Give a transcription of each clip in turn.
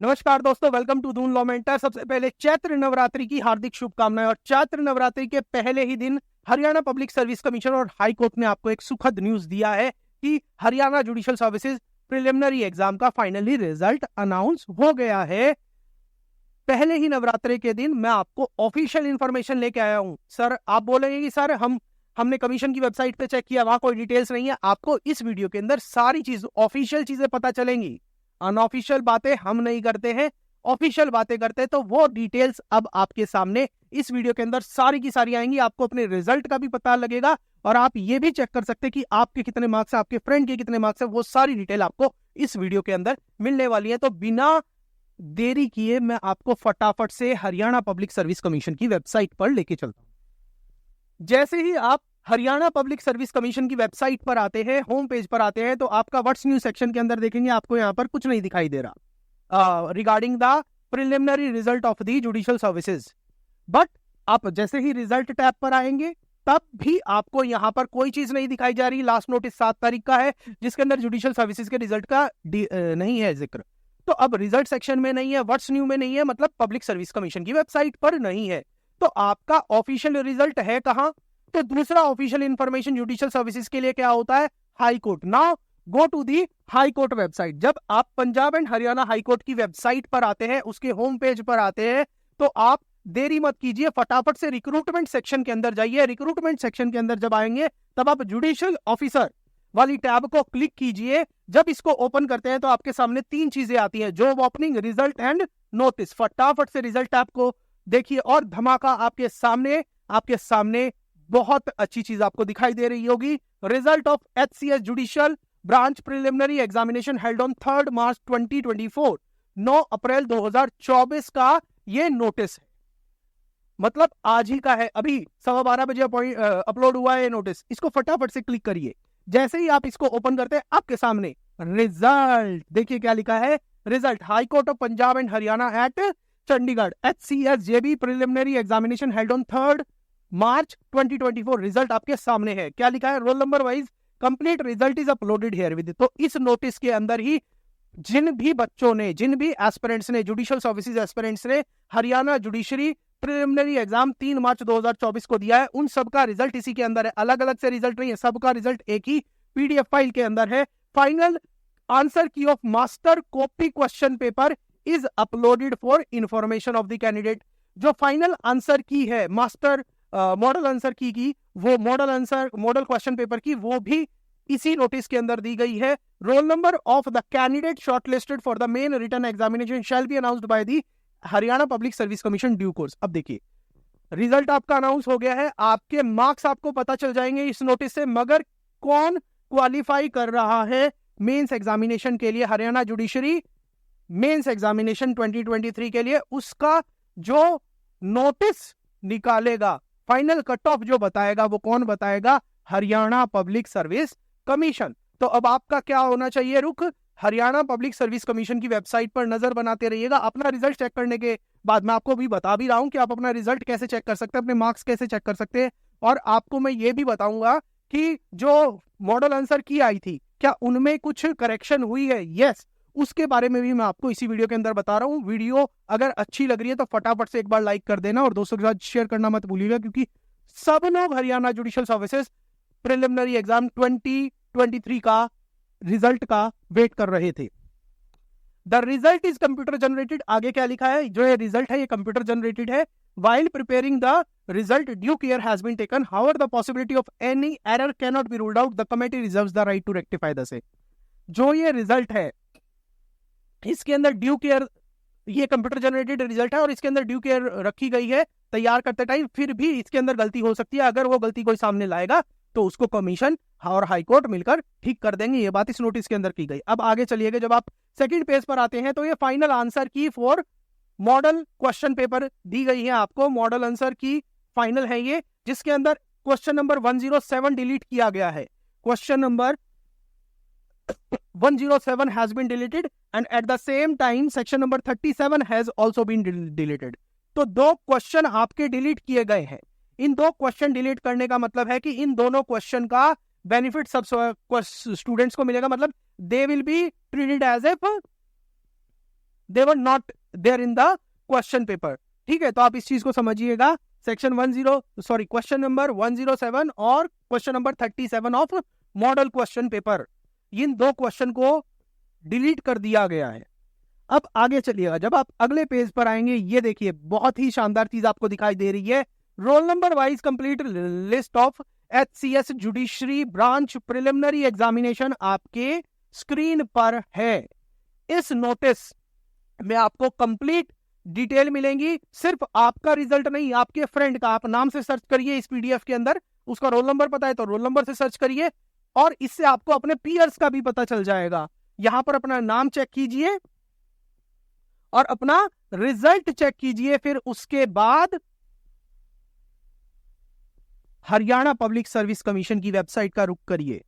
नमस्कार दोस्तों, welcome to Doon law mentor. सबसे पहले चैत्र नवरात्रि की हार्दिक शुभकामनाएं। और चैत्र नवरात्रि के पहले ही दिन हरियाणा पब्लिक सर्विस कमीशन और हाई कोर्ट ने आपको एक सुखद न्यूज दिया है कि Haryana judicial services preliminary exam का फाइनली रिजल्ट अनाउंस हो गया है। पहले ही नवरात्रि के दिन मैं आपको ऑफिशियल इंफॉर्मेशन लेके आया हूं। सर, आप बोलेंगे कि सर हमने कमीशन की वेबसाइट पे चेक किया, वहां कोई डिटेल्स नहीं है। आपको इस वीडियो के अंदर सारी चीज ऑफिशियल चीजें पता चलेंगी। अनऑफिशियल बातें हम नहीं करते हैं, ऑफिशियल बातें करते हैं। तो वो डिटेल्स अब आपके सामने इस वीडियो के अंदर सारी की सारी आएंगी। आपको अपने रिजल्ट का भी पता लगेगा और आप ये भी चेक कर सकते हैं कि आपके कितने मार्क्स है, आपके फ्रेंड के कितने मार्क्स है। वो सारी डिटेल आपको इस वीडियो के अंदर मिलने वाली है। तो बिना देरी किए मैं आपको फटाफट से हरियाणा पब्लिक सर्विस कमीशन की वेबसाइट पर लेके चलता हूं। जैसे ही आप हरियाणा पब्लिक सर्विस कमीशन की वेबसाइट पर आते हैं, होम पेज पर आते हैं, तो आपका व्हाट्स न्यूज सेक्शन के अंदर देखेंगे आपको यहाँ पर कुछ नहीं दिखाई दे रहा regarding the preliminary result of the judicial services. But आप जैसे ही रिजल्ट टैब पर आएंगे तब भी आपको यहाँ पर कोई चीज नहीं दिखाई जा रही। लास्ट नोटिस 7 तारीख का है जिसके अंदर जुडिशियल सर्विसेज के रिजल्ट का नहीं है जिक्र। तो अब रिजल्ट सेक्शन में नहीं है, व्हाट्स न्यू में नहीं है, मतलब पब्लिक सर्विस कमीशन की वेबसाइट पर नहीं है। तो आपका ऑफिशियल रिजल्ट है कहां? तो दूसरा ऑफिशियल इंफॉर्मेशन जुडिशियल सर्विसेज के लिए क्या होता है? High court. Now go to the high court website. जब आप Punjab and Haryana high court की वेबसाइट पर आते हैं, उसके होम पेज पर आते हैं, तो आप देरी मत कीजिए, फटाफट से रिक्रूटमेंट सेक्शन के अंदर जाइए। रिक्रूटमेंट सेक्शन के अंदर जब आएंगे तब आप जुडिशियल ऑफिसर वाली टैब को क्लिक कीजिए। जब इसको ओपन करते हैं तो आपके सामने 3 चीजें आती हैं, job opening, result and notice. फटाफट से रिजल्ट टैब को देखिए और धमाका आपके सामने बहुत अच्छी चीज आपको दिखाई दे रही होगी। Result of HCS judicial branch preliminary examination held on 3 March 2024, 9 अप्रैल 2024 का ये नोटिस है। मतलब आज ही का है, अभी 12:15 बजे अपलोड हुआ है ये नोटिस। इसको फटाफट से क्लिक करिए। जैसे ही आप इसको ओपन करते हैं आपके सामने रिजल्ट देखिए क्या लिखा है। Result, high court of Punjab and Haryana at Chandigarh, HCS JB preliminary examination held on 3 March 2024। Result आपके सामने है। क्या लिखा है? Roll number wise complete result is uploaded herewith. तो इस नोटिस के अंदर ही जिन भी बच्चों ने, जिन भी एस्पिरेंट्स ने, जुडिशियल सर्विसेज एस्पिरेंट्स ने Haryana judiciary preliminary exam 3 March 2024 को दिया है, उन सबका रिजल्ट इसी के अंदर है। अलग अलग से रिजल्ट नहीं है, सबका रिजल्ट एक ही PDF फाइल के अंदर है। फाइनल आंसर की of master copy question paper is uploaded for information of the candidate. जो फाइनल आंसर की है, मास्टर मॉडल आंसर की वो मॉडल क्वेश्चन पेपर की, वो भी इसी नोटिस के अंदर दी गई है। Roll number of the candidate shortlisted for the main written examination shall be announced by the Haryana public service commission due course. अब देखिए रिजल्ट आपका अनाउंस हो गया है, आपके मार्क्स आपको पता चल जाएंगे इस नोटिस से। मगर कौन क्वालिफाई कर रहा है मेंस एग्जामिनेशन के लिए, हरियाणा जुडिशरी मेंस एग्जामिनेशन 2023 के लिए, उसका जो नोटिस निकालेगा, फाइनल कट ऑफ जो बताएगा, वो कौन बताएगा? Haryana public service commission. तो अब आपका क्या होना चाहिए रुख? हरियाणा पब्लिक सर्विस कमीशन की वेबसाइट पर नजर बनाते रहिएगा। अपना रिजल्ट चेक करने के बाद मैं आपको भी बता भी रहा हूं कि आप अपना रिजल्ट कैसे चेक कर सकते हैं, अपने मार्क्स कैसे चेक कर सकते हैं। और आपको मैं ये भी बताऊंगा कि जो मॉडल आंसर की आई थी, क्या उनमें कुछ करेक्शन हुई है? यस, उसके बारे में भी मैं आपको इसी वीडियो के अंदर बता रहा हूं। वीडियो अगर अच्छी लग रही है तो फटाफट से एक बार लाइक कर देना और दोस्तों के साथ शेयर करना मत भूलिएगा, क्योंकि सब लोग Haryana judicial services preliminary exam 2023 का रिजल्ट का वेट कर रहे थे। The result is computer generated. आगे क्या लिखा है? जो ये रिजल्ट है ये कंप्यूटर जनरेटेड है। While preparing the result, due care has been taken. However, the possibility of any error cannot be ruled out. The committee reserves the right to rectify the same. जो ये result है इसके अंदर due care, ये computer generated result है और इसके अंदर ड्यू केयर रखी गई है तैयार करते टाइम। फिर भी इसके अंदर गलती हो सकती है, अगर वो गलती कोई सामने लाएगा तो उसको कमीशन और हाईकोर्ट मिलकर ठीक कर देंगे। ये बात इस नोटिस के अंदर की गई। अब आगे चलिएगा, जब आप सेकंड पेज पर आते हैं तो ये फाइनल आंसर की फॉर मॉडल क्वेश्चन पेपर दी गई है आपको। मॉडल आंसर की फाइनल है ये, जिसके अंदर क्वेश्चन नंबर 107 डिलीट किया गया है। Question number 107 has been deleted and at the same time section number 37 has also been deleted. तो 2 क्वेश्चन आपके डिलीट किए गए हैं। इन 2 क्वेश्चन डिलीट करने का मतलब है कि इन दोनों क्वेश्चन का बेनिफिट सब स्टूडेंट्स को मिलेगा। मतलब they will be treated as if they were not there in the question paper. ठीक है, तो आप इस चीज को समझिएगा। क्वेश्चन नंबर 107 और question number 37 of model question paper, इन दो क्वेश्चन को डिलीट कर दिया गया है। अब आगे चलिएगा, जब आप अगले पेज पर आएंगे, ये देखिए बहुत ही शानदार चीज आपको दिखाई दे रही है। Roll number wise complete list of HCS judiciary branch preliminary examination आपके स्क्रीन पर है। इस नोटिस में आपको कंप्लीट डिटेल मिलेंगी, सिर्फ आपका रिजल्ट नहीं, आपके फ्रेंड का। आप नाम से सर्च करिए इस PDF के अंदर, उसका रोल नंबर पता है तो रोल नंबर से सर्च करिए, और इससे आपको अपने पीयर्स का भी पता चल जाएगा। यहां पर अपना नाम चेक कीजिए और अपना रिजल्ट चेक कीजिए, फिर उसके बाद हरियाणा पब्लिक सर्विस कमीशन की वेबसाइट का रुख करिए।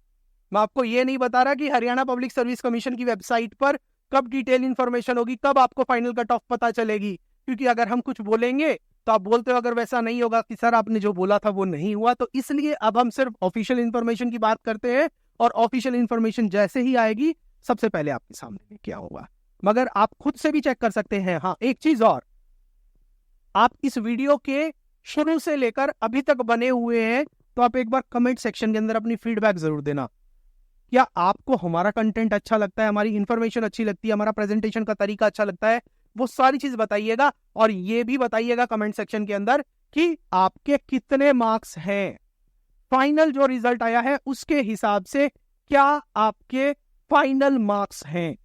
मैं आपको यह नहीं बता रहा कि हरियाणा पब्लिक सर्विस कमीशन की वेबसाइट पर कब डिटेल इंफॉर्मेशन होगी, कब आपको फाइनल कट ऑफ पता चलेगी, क्योंकि अगर हम कुछ बोलेंगे तो आप बोलते हो अगर वैसा नहीं होगा कि सर आपने जो बोला था वो नहीं हुआ। तो इसलिए अब हम सिर्फ ऑफिशियल इंफॉर्मेशन की बात करते हैं, और ऑफिशियल इंफॉर्मेशन जैसे ही आएगी सबसे पहले आपके सामने क्या होगा। मगर आप खुद से भी चेक कर सकते हैं। हाँ, एक चीज और, आप इस वीडियो के शुरू से लेकर अभी तक बने हुए हैं, तो आप एक बार कमेंट सेक्शन के अंदर अपनी फीडबैक जरूर देना। क्या आपको हमारा कंटेंट अच्छा लगता है, हमारी इंफॉर्मेशन अच्छी लगती है, हमारा प्रेजेंटेशन का तरीका अच्छा लगता है, वो सारी चीज बताइएगा। और ये भी बताइएगा कमेंट सेक्शन के अंदर कि आपके कितने मार्क्स हैं, फाइनल जो रिजल्ट आया है उसके हिसाब से क्या आपके फाइनल मार्क्स हैं।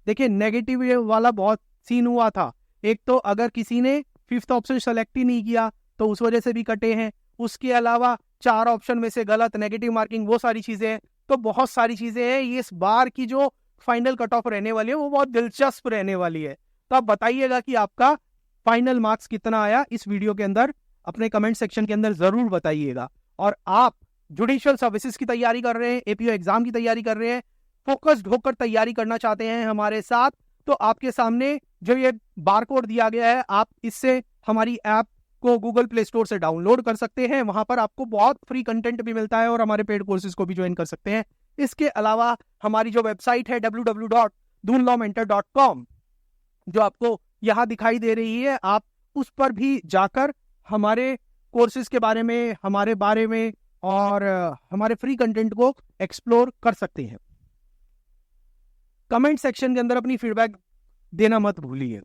देखिए, नेगेटिव वाला बहुत सीन हुआ था। एक तो अगर किसी ने 5th ऑप्शन सेलेक्ट ही नहीं किया तो उस वजह से भी कटे हैं, उसके अलावा 4 ऑप्शन में से गलत, नेगेटिव मार्किंग, वो सारी चीजें हैं। तो बहुत सारी चीजें हैं। ये इस बार की जो फाइनल कट ऑफ रहने वाली है वो बहुत दिलचस्प रहने वाली है। तो आप बताइएगा कि आपका फाइनल मार्क्स कितना आया, इस वीडियो के अंदर अपने कमेंट सेक्शन के अंदर जरूर बताइएगा। और आप जुडिशियल सर्विसेज की तैयारी कर रहे हैं, APO एग्जाम की तैयारी कर रहे हैं, फोकस्ड होकर तैयारी करना चाहते हैं हमारे साथ, तो आपके सामने जो ये बारकोड दिया गया है, आप इससे हमारी ऐप को गूगल प्ले स्टोर से डाउनलोड कर सकते हैं। वहां पर आपको बहुत फ्री कंटेंट भी मिलता है और हमारे पेड कोर्सेज को भी ज्वाइन कर सकते हैं। इसके अलावा हमारी जो वेबसाइट है www.dunlawmentor.com, जो आपको यहां दिखाई दे रही है, आप उस पर भी जाकर हमारे कोर्सेज के बारे में, हमारे बारे में और हमारे फ्री कंटेंट को एक्सप्लोर कर सकते हैं। कमेंट सेक्शन के अंदर अपनी फीडबैक देना मत भूलिएगा।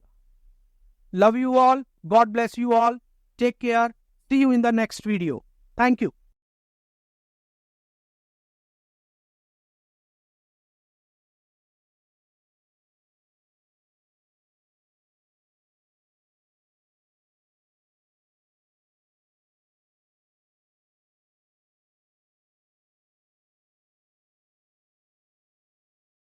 Love you all, God bless you all, take care, see you in the next video. Thank you.